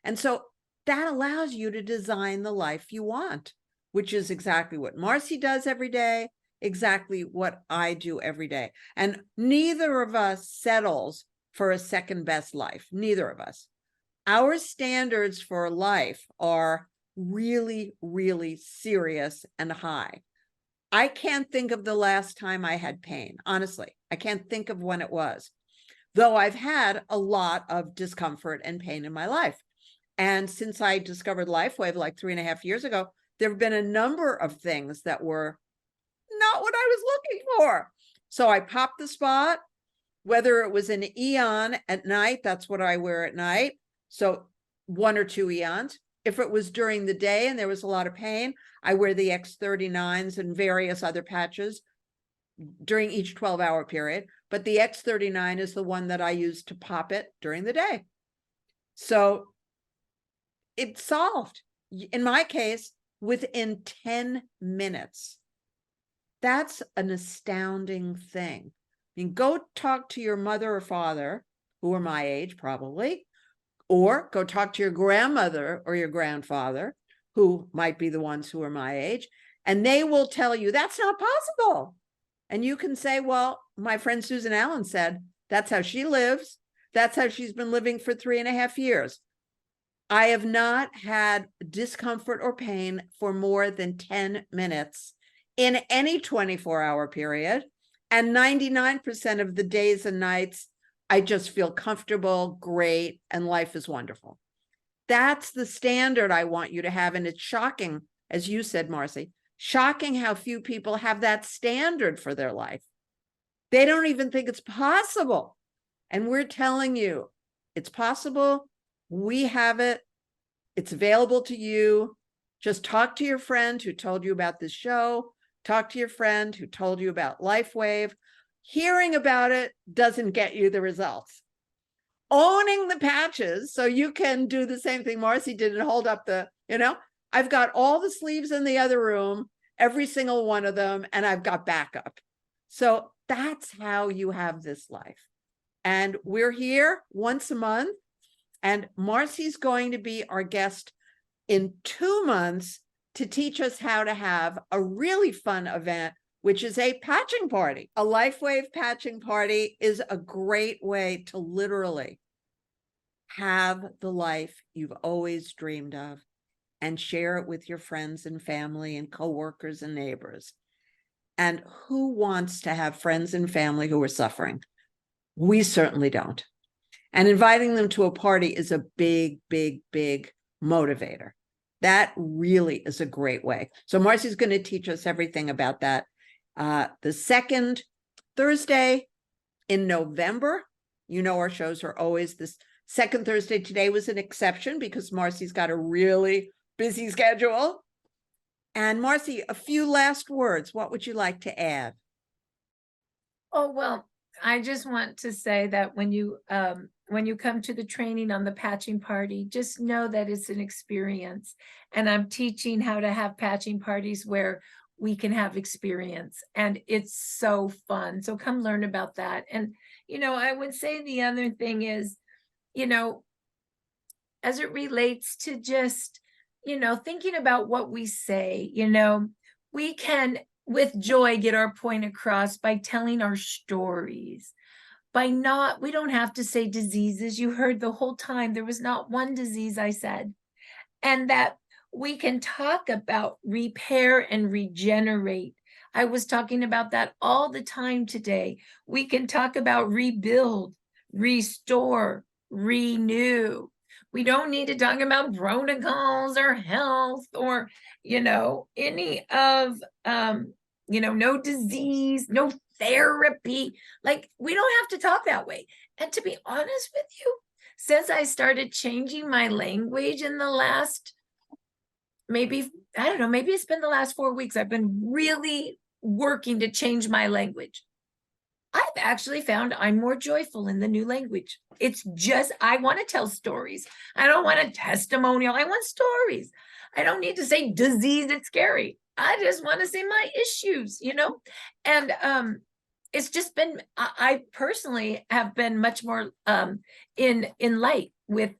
And so that allows you to design the life you want, which is exactly what Marci does every day, exactly what I do every day. And neither of us settles for a second best life, neither of us. Our standards for life are really, really serious and high. I can't think of the last time I had pain, honestly. I can't think of when it was, though I've had a lot of discomfort and pain in my life. And since I discovered Lifewave like 3.5 years ago, there have been a number of things that were not what I was looking for. So I popped the spot, whether it was an Eon at night, that's what I wear at night. So 1 or 2 Eons. If it was during the day and there was a lot of pain, I wear the X39s and various other patches during each 12-hour period. But the X39 is the one that I use to pop it during the day. So it's solved, in my case, within 10 minutes. That's an astounding thing. I mean, go talk to your mother or father, who are my age probably, or go talk to your grandmother or your grandfather, who might be the ones who are my age, and they will tell you that's not possible. And you can say, well, my friend Susan Allan said, that's how she lives. That's how she's been living for 3.5 years. I have not had discomfort or pain for more than 10 minutes in any 24-hour period. And 99% of the days and nights, I just feel comfortable, great, and life is wonderful. That's the standard I want you to have. And it's shocking, as you said, Marci, shocking how few people have that standard for their life. They don't even think it's possible. And we're telling you, it's possible. We have it. It's available to you. Just talk to your friend who told you about this show. Talk to your friend who told you about Lifewave. Hearing about it doesn't get you the results. Owning the patches so you can do the same thing Marci did and hold up the, I've got all the sleeves in the other room, every single one of them, and I've got backup. So that's how you have this life. And we're here once a month. And Marci's going to be our guest in 2 months to teach us how to have a really fun event, which is a patching party. A Lifewave patching party is a great way to literally have the life you've always dreamed of and share it with your friends and family and coworkers and neighbors. And who wants to have friends and family who are suffering? We certainly don't. And inviting them to a party is a big, big, big motivator. That really is a great way. So Marci's going to teach us everything about that. The second Thursday in November, you know, our shows are always this second Thursday. Today was an exception because Marci's got a really busy schedule. And Marci, a few last words. What would you like to add? Oh, well, I just want to say that when you come to the training on the patching party, just know that it's an experience. And I'm teaching how to have patching parties where we can have experience, and it's so fun. So come learn about that. And, you know, I would say the other thing is, you know, as it relates to just, you know, thinking about what we say, you know, we can with joy get our point across by telling our stories. We don't have to say diseases. You heard the whole time there was not one disease I said. And that we can talk about repair and regenerate. I was talking about that all the time today. We can talk about rebuild, restore, renew. We don't need to talk about protocols or health or, you know, any of, you know, no disease, no therapy. Like, we don't have to talk that way. And to be honest with you, since I started changing my language in the last, maybe, I don't know, maybe it's been the last 4 weeks, I've been really working to change my language. I've actually found I'm more joyful in the new language. It's just, I want to tell stories. I don't want a testimonial. I want stories. I don't need to say disease, it's scary. I just want to say my issues, you know? And it's just been, I personally have been much more in light with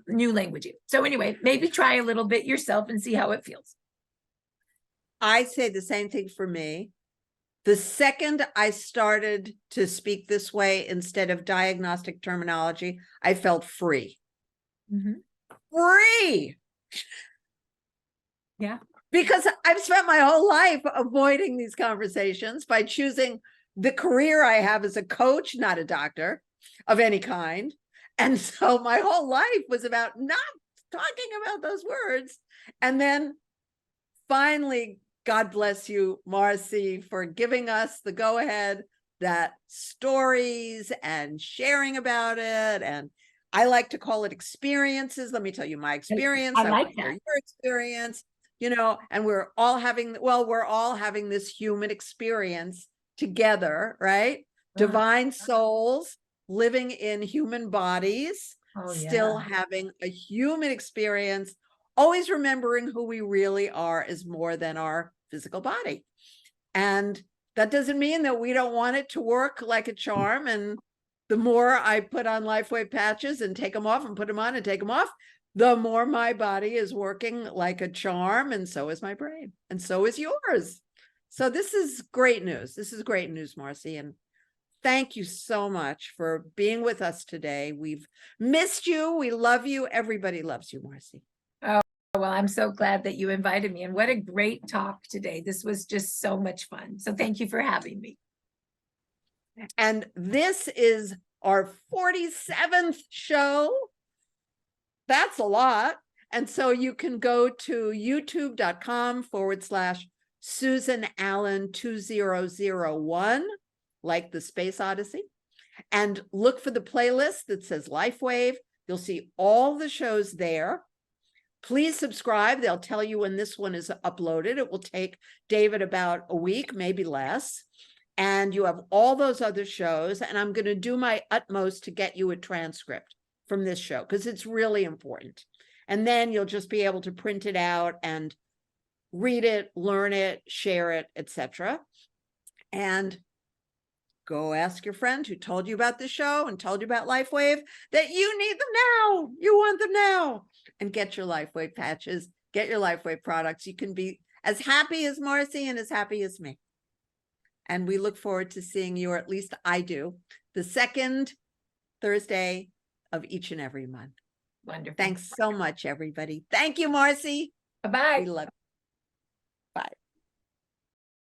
new languaging. So anyway, maybe try a little bit yourself and see how it feels. I say the same thing for me. The second I started to speak this way instead of diagnostic terminology, I felt free. Mm-hmm. Free. Yeah. Because I've spent my whole life avoiding these conversations by choosing the career I have as a coach, not a doctor of any kind. And so my whole life was about not talking about those words. And then finally, God bless you, Marci, for giving us the go-ahead that stories and sharing about it. And I like to call it experiences. Let me tell you my experience. I like want to hear that. your experience, you know, and we're all having this human experience together, right? Divine souls living in human bodies, still having a human experience, always remembering who we really are is more than our physical body. And that doesn't mean that we don't want it to work like a charm. And the more I put on Lifewave patches and take them off and put them on and take them off, the more my body is working like a charm. And so is my brain. And so is yours. So this is great news. This is great news, Marci. And thank you so much for being with us today. We've missed you. We love you. Everybody loves you, Marci. Oh, well, I'm so glad that you invited me. And what a great talk today. This was just so much fun. So thank you for having me. And this is our 47th show. That's a lot. And so you can go to youtube.com/Susan Allan 2001, like the Space Odyssey, and look for the playlist that says Lifewave. You'll see all the shows there. Please subscribe. They'll tell you when this one is uploaded. It will take David about a week, maybe less. And you have all those other shows. And I'm going to do my utmost to get you a transcript from this show because it's really important. And then you'll just be able to print it out and read it, learn it, share it, etc. And go ask your friend who told you about the show and told you about Lifewave that you need them now. You want them now. And get your Lifewave patches, get your Lifewave products. You can be as happy as Marci and as happy as me. And we look forward to seeing you, or at least I do, the second Thursday of each and every month. Wonderful. Thanks so much, everybody. Thank you, Marci. Bye-bye. We love you. Bye.